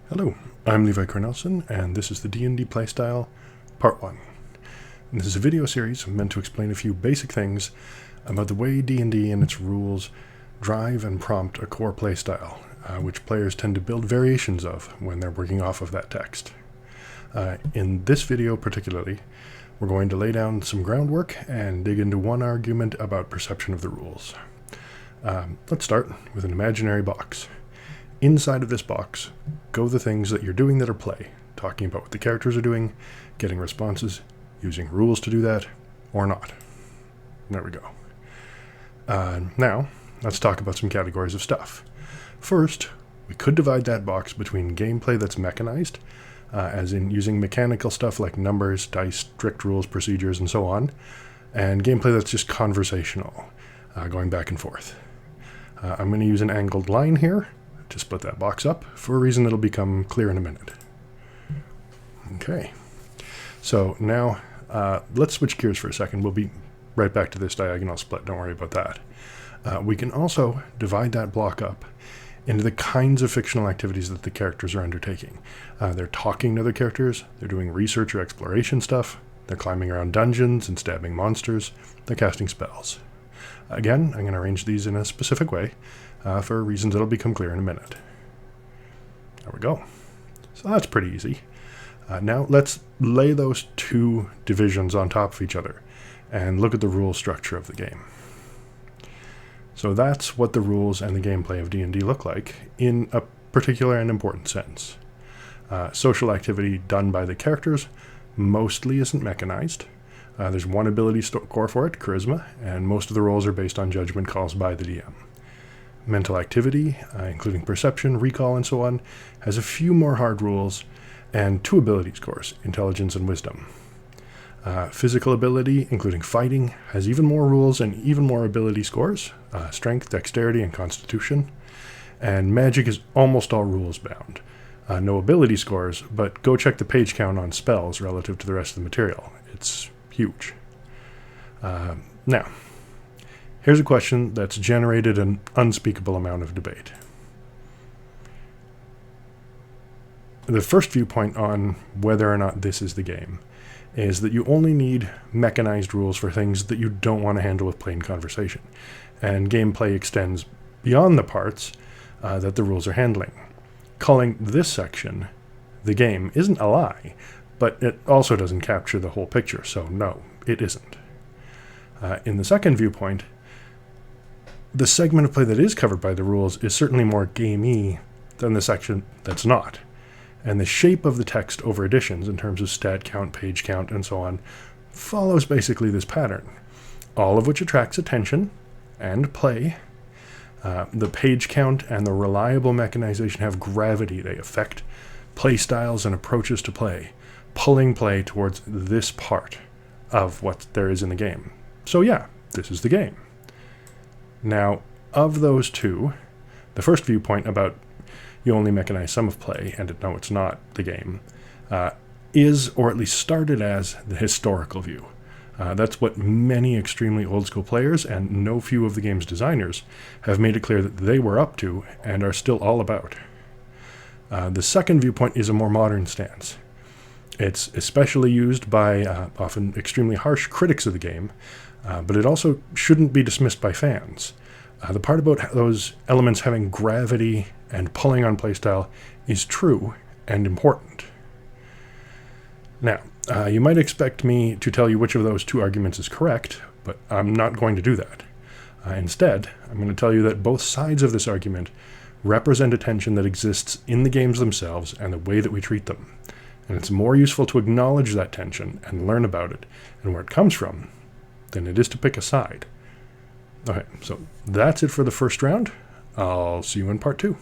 Hello, I'm Levi Cornelson, and this is the D&D Playstyle, Part 1. And this is a video series meant to explain a few basic things about the way D&D and its rules drive and prompt a core playstyle, which players tend to build variations of when they're working off of that text. In this video particularly, we're going to lay down some groundwork and dig into one argument about perception of the rules. Let's start with an imaginary box. Inside of this box go the things that you're doing that are play, talking about what the characters are doing, getting responses, using rules to do that, or not. There we go. Now, let's talk about some categories of stuff. First, we could divide that box between gameplay that's mechanized, as in using mechanical stuff like numbers, dice, strict rules, procedures, and so on, and gameplay that's just conversational, going back and forth. I'm going to use an angled line here to split that box up for a reason that'll become clear in a minute. Okay, so now let's switch gears for a second. We'll be right back to this diagonal split, don't worry about that. We can also divide that block up into the kinds of fictional activities that the characters are undertaking. They're talking to other characters, they're doing research or exploration stuff, they're climbing around dungeons and stabbing monsters, they're casting spells. Again, I'm going to arrange these in a specific way for reasons that'll become clear in a minute. There we go. So that's pretty easy. Now let's lay those two divisions on top of each other and look at the rule structure of the game. So that's what the rules and the gameplay of D&D look like in a particular and important sense. Social activity done by the characters mostly isn't mechanized. There's one ability score for it, charisma, and most of the rolls are based on judgment calls by the DM. Mental activity, including perception, recall, and so on, has a few more hard rules and two ability scores, intelligence and wisdom. Physical ability, including fighting, has even more rules and even more ability scores, strength, dexterity, and constitution. And magic is almost all rules bound. No ability scores, but go check the page count on spells relative to the rest of the material. It's huge. Now, here's a question that's generated an unspeakable amount of debate. The first viewpoint on whether or not this is the game is that you only need mechanized rules for things that you don't want to handle with plain conversation, and gameplay extends beyond the parts that the rules are handling. Calling this section the game isn't a lie, but it also doesn't capture the whole picture, so no, it isn't. In the second viewpoint, the segment of play that is covered by the rules is certainly more gamey than the section that's not. And the shape of the text over additions in terms of stat count, page count, and so on follows basically this pattern, all of which attracts attention and play. The page count and the reliable mechanization have gravity. They affect play styles and approaches to play, pulling play towards this part of what there is in the game. So yeah, this is the game. Now, of those two, the first viewpoint about you only mechanize some of play, and no, it's not the game, is, or at least started as, the historical view. That's what many extremely old-school players, and no few of the game's designers, have made it clear that they were up to, and are still all about. The second viewpoint is a more modern stance. It's especially used by often extremely harsh critics of the game, but it also shouldn't be dismissed by fans. The part about those elements having gravity and pulling on playstyle is true and important. Now, you might expect me to tell you which of those two arguments is correct, but I'm not going to do that. Instead, I'm going to tell you that both sides of this argument represent a tension that exists in the games themselves and the way that we treat them. And it's more useful to acknowledge that tension and learn about it and where it comes from than it is to pick a side. Okay, so that's it for the first round. I'll see you in part 2.